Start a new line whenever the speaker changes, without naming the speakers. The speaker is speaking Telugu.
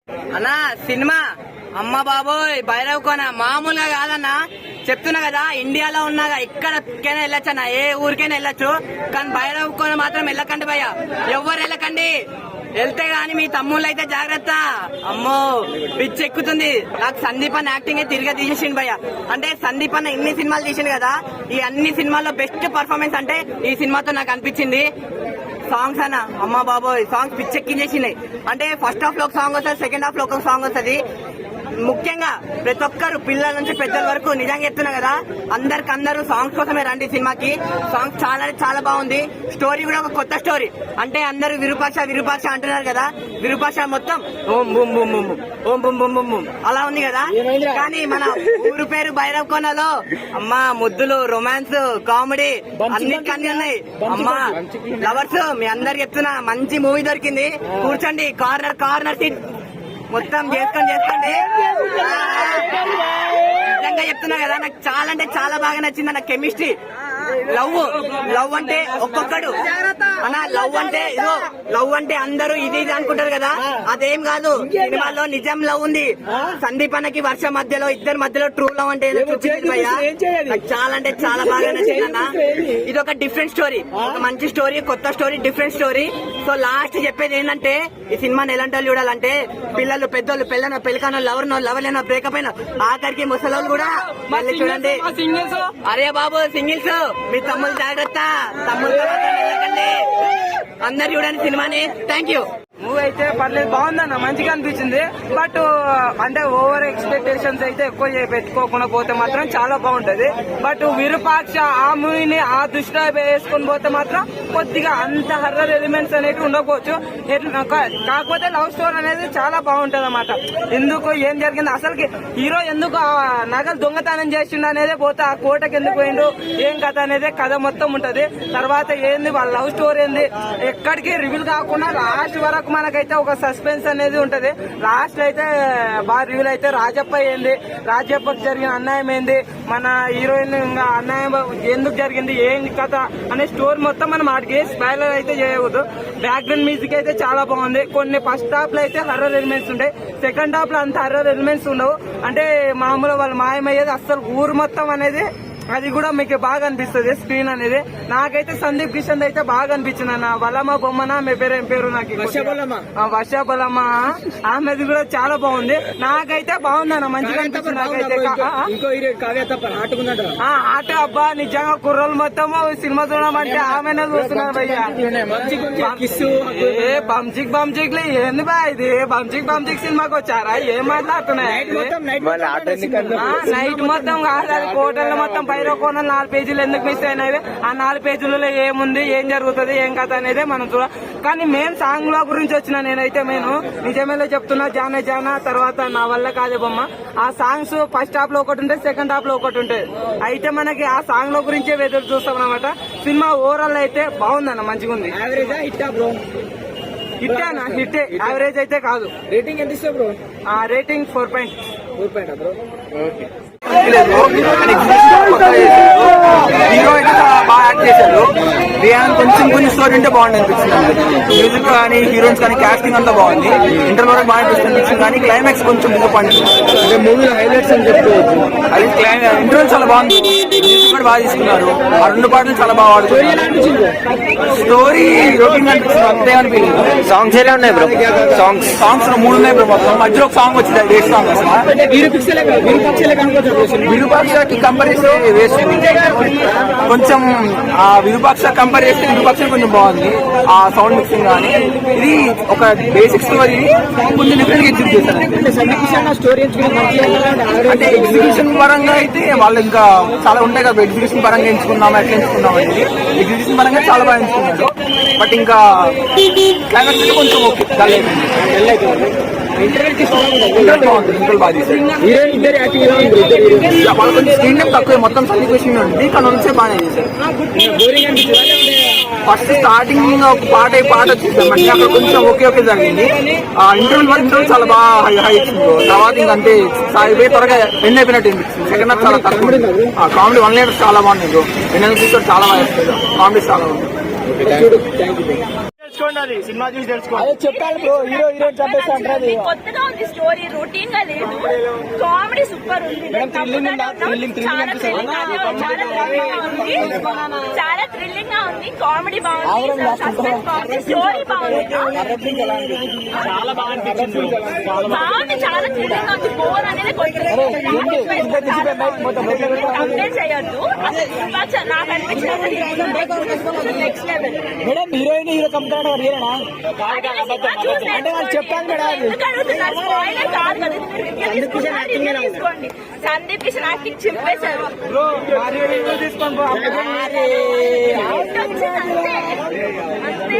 అన్నా సినిమా అమ్మ బాబోయ్ భైరవ్ కోన మామూలుగా కాదన్నా, చెప్తున్నా కదా. ఇండియాలో ఉన్నాగా ఎక్కడికైనా వెళ్ళొచ్చు అన్న, ఏ ఊరికైనా వెళ్ళొచ్చు. కానీ భైరవ్ కోన మాత్రం వెళ్ళకండి భయ్య, ఎవ్వరు వెళ్ళకండి. వెళ్తే గాని మీ తమ్ముళ్ళు అయితే జాగ్రత్త. అమ్మో పిచ్చి ఎక్కుతుంది నాకు. సందీప్ అన్న యాక్టింగ్ తిరిగి తీసేసిండు భయ్య. అంటే సందీప్ అన్న ఇన్ని సినిమాలు తీసిండు కదా, ఈ అన్ని సినిమాల్లో బెస్ట్ పర్ఫార్మెన్స్ అంటే ఈ సినిమాతో నాకు అనిపించింది. సాంగ్స్ అన్న అమ్మ బాబోయ్ సాంగ్స్ పిచ్చెక్కించేసినాయి. అంటే ఫస్ట్ హాఫ్ లో ఒక సాంగ్ వస్తుంది, సెకండ్ హాఫ్ లో ఒక సాంగ్ వస్తుంది. ముఖ్యంగా ప్రతి ఒక్కరు పిల్లల నుంచి పెద్దల వరకు నిజంగా చెప్తున్నా కదా, అందరు సాంగ్స్ కోసమే రండి సినిమాకి. సాంగ్స్ చాలా బాగుంది. స్టోరీ కూడా ఒక కొత్త స్టోరీ. అంటే అందరూ విరూపాక్ష అంటున్నారు కదా, విరూపాక్ష మొత్తం ఓం బుమ్ బుమ్ బుమ్ ఓం బుమ్ బుమ్ బుమ్ బుమ్ అలా ఉంది కదా. కానీ మన ఊరు పేరు భైరవ్ కోనలో అమ్మా ముద్దులు, రొమాన్స్, కామెడీ అన్నిటికన్నీ ఉన్నాయి. అమ్మా లవర్స్ మీ అందరు చెప్తున్నా మంచి మూవీ దొరికింది. కూర్చోండి, కార్నర్ సీట్ మొత్తం చేసుకోండి. నిజంగా చెప్తున్నా కదా, నాకు చాలా అంటే చాలా బాగా నచ్చింది. నాకు కెమిస్ట్రీ, లవ్ అంటే ఒక్కొక్కడు అన్న, లవ్ అంటే అందరూ ఇది అనుకుంటారు కదా, అదేం కాదు. సినిమాలో నిజం లవ్ ఉంది. సందీప్ అన్నకి వర్ష మధ్యలో ఇద్దరి మధ్యలో ట్రూ లవ్ అంటే చూపించింది భయ్యా. నాకు చాలా అంటే చాలా బాగా నచ్చింది అన్న. ఇది ఒక డిఫరెంట్ స్టోరీ, ఒక మంచి స్టోరీ, కొత్త story, different story. So last చెప్పేది ఏంటంటే, ఈ సినిమాని ఎలాంటి వాళ్ళు చూడాలంటే పిల్లలు, పెద్దోళ్ళు, పెళ్ళికానో, లవర్ లేనో, బ్రేకప్ అయినా, ఆఖరికి ముసలోళ్ళు కూడా మళ్ళీ చూడండి. అరే బాబు సింగిల్స్ మీ తమ్ముళ్ళు జాగ్రత్త, తమ్ముళ్ళతో వెళ్ళకండి. అందరు చూడండి సినిమాని. Thank you.
మూవీ అయితే పర్లేదు, బాగుందన్న, మంచిగా అనిపించింది. బట్ అంటే ఓవర్ ఎక్స్పెక్టేషన్స్ అయితే ఎక్కువ పెట్టుకోకుండా పోతే మాత్రం చాలా బాగుంటది. బట్ విరూపాక్ష ఆ మూవీని ఆ దృష్టిలో వేసుకొని పోతే మాత్రం కొద్దిగా అంత హర్రర్ ఎలిమెంట్స్ అనేవి ఉండకపోవచ్చు. కాకపోతే లవ్ స్టోరీ అనేది చాలా బాగుంటది అన్నమాట. ఎందుకు ఏం జరిగింది, అసలుకి హీరో ఎందుకు ఆ నగలు దొంగతనం చేసిండు అనేది పోతే, ఆ కోటకి ఎందుకు పోయిండు, ఏం కథ అనేది కథ మొత్తం ఉంటది. తర్వాత ఏంది వాళ్ళ లవ్ స్టోరీ ఏంది ఎక్కడికి రివీల్ కాకుండా లాస్ట్ వరకు మనకైతే ఒక సస్పెన్స్ అనేది ఉంటది. లాస్ట్ అయితే బాగా రివీల్ అయితే రాజప్పకి జరిగిన అన్యాయం ఏంది, మన హీరోయిన్ అన్యాయం ఎందుకు జరిగింది, ఏం కథ అనే స్టోరీ మొత్తం మనం ఆడికి స్పాయిలర్ అయితే చేయకూడదు. బ్యాక్గ్రౌండ్ మ్యూజిక్ అయితే చాలా బాగుంది. కొన్ని ఫస్ట్ హాఫ్ లో అయితే హర్రర్ ఎలిమెంట్స్ ఉంటాయి, సెకండ్ హాఫ్ లో అంత హర్రర్ ఎలిమెంట్స్ ఉండవు. అంటే మామూలుగా వాళ్ళు మాయమయ్యేది అస్సలు ఊరు మొత్తం అనేది అది కూడా మీకు బాగా అనిపిస్తుంది స్క్రీన్ అనేది. నాకైతే సందీప్ కిషన్ అయితే బాగా అనిపించింది అన్న. బలమా బొమ్మనా మీ పేరు ఏం పేరు, నాకు వర్ష బలమా, ఆమెది కూడా చాలా బాగుంది. నాకైతే బాగుందన్న, మంచిగా అనిపించింది నాకైతే. ఆట అబ్బా నిజంగా కుర్రోళ్ళు మొత్తం సినిమా చూడమంటే ఆమెనే చూస్తున్నారు భయ్యా. బంచిక్ ఏంది బా ఇది, బంచిక్ సినిమాకి వచ్చారా, ఏం మాట్లాడుతున్నాయి. నైట్ మొత్తం కాదు, కోటల్లో మొత్తం భైరవ్ కోన 4 పేజీలు ఎందుకు మిస్ అయినవి, ఆ 4 పేజీలలో ఏముంది, ఏం జరుగుతుంది, ఏం కథ అనేది మనం చూడ. కానీ మెయిన్ సాంగ్ లో గురించి వచ్చిన నేనైతే నిజమేలో చెప్తున్నా, జానే జానా, తర్వాత నా వల్ల కాదే బొమ్మ, ఆ సాంగ్స్ ఫస్ట్ హాఫ్ లో ఒకటి ఉంటుంది, సెకండ్ హాఫ్ లో ఒకటి ఉంటుంది. అయితే మనకి ఆ సాంగ్ లో గురించే ఎదురు చూస్తాం అనమాట. సినిమా ఓవరాల్ అయితే బాగుందన్న, మంచిగా ఉంది. హిట్టే, యావరేజ్ అయితే కాదు. రేటింగ్ ఎంత ఇస్తా బ్రో? Rating 4.4 bro.
హీరో అయితే చాలా బాగా యాక్ట్ చేశాడు. కొంచెం స్టోరీ ఉంటే బాగుంది అనిపించింది. మ్యూజిక్ కానీ, హీరోయిన్స్ కానీ, కాస్టింగ్ అంతా బాగుంది. ఇంటర్ వరకు బాగా అనిపిస్తుంది, కానీ క్లైమాక్స్ కొంచెం డిసప్పాయింట్. అంటే మూవీ హైలైట్స్ అని చెప్పుకోవచ్చు. అది ఇంటర్వెల్ చాలా బాగుంది, మ్యూజిక్ కూడా బాగా తీసుకున్నారు. ఆ 2 పాటలు చాలా బాగా ఆడుతున్నారు. స్టోరీ రొటీన్ అనిపిస్తుంది, అంతే అనిపించింది.
సాంగ్స్ ఎలా ఉన్నాయి బ్రో?
సాంగ్స్ 3 ఉన్నాయి బ్రో. మొత్తం మధ్యలో ఒక సాంగ్ వచ్చింది, డేట్ సాంగ్. విరూపాక్షకి కంపేర్ చేస్తే వేస్ట్. కొంచెం ఆ విరూపాక్ష కంపేర్ చేస్తే విరూపాక్ష కొంచెం బాగుంది, ఆ సౌండ్ మిక్సింగ్ కానీ. ఇది ఒక బేసిక్ స్టోరీ కొంచెం డిఫరెంట్ గా ఎగ్జిక్యూట్ చేశారు. అంటే ఎగ్జిక్యూషన్ పరంగా అయితే వాళ్ళు ఇంకా చాలా ఉంటాయి కదా, ఎగ్జిక్యూషన్ పరంగా ఎంచుకున్నాం, ఎట్లా ఎంచుకున్నాం అనేది. ఎగ్జిక్యూషన్ పరంగా చాలా బాగా ఎంచుకున్నారు. బట్ ఇంకా క్లైమాక్స్ కొంచెం ఓకే, స్క్రీన్ టైం తక్కువ, మొత్తం సన్నివేషన్ ఉంది, కానీ వచ్చే బాగానే చేశారు. ఫస్ట్ స్టార్టింగ్ ఒక పాట వచ్చేసాం, అంటే అక్కడ కొంచెం ఓకే జరిగింది. ఆ ఇంటర్వ్యూ చాలా బాగా హై ఇచ్చింది. తర్వాత ఇంకంటే అయిపోయి త్వరగా ఎండ్ అయిపోయినట్టు అనిపిస్తుంది. సెకండ్ హాఫ్ చాలా తక్కువ. కామెడీ 1 లీటర్ చాలా బాగుంది. 2 చాలా బాగా చేస్తారు, కామెడీ చాలా బాగుంది. తెలుసుకోండి, అది సినిమా చూసి తెలుసుకోండి.
అదే చెప్పాలి బ్రో, హీరో హీరోయిన్ చంపేస్తా అంటారు.
కొత్తగా ఉంది స్టోరీ, రొటీన్ గా లేదు. కామెడీ సూపర్ ఉంది.
మేడం, thrilling ఉందా? Thrilling
చాలా
అనిపిస్తుందా?
చాలా థ్రిల్లింగ్ గా ఉంది. కామెడీ బాగుంది, సస్పెన్స్ బాగుంది, స్టోరీ బాగుంది.
చాలా బాగా అనిపించింది.
బాగుంది, చాలా థ్రిల్లింగ్ గా ఉంది. బోర్ అనేది కంప్లైంట్ చేయొద్దు. నాకు అనిపించినది next level.
Madam heroine hero చంపుతాడు రియలేనా? అంటే వాళ్ళు చెప్పాను మేడం.
స్పాయిలర్ కాదు కదా, తీసుకోండి. సందీప్ కిషన్ యాక్టింగ్ చింపేశారు.
బ్రో తీసుకోండి బ్రో.
అంతే.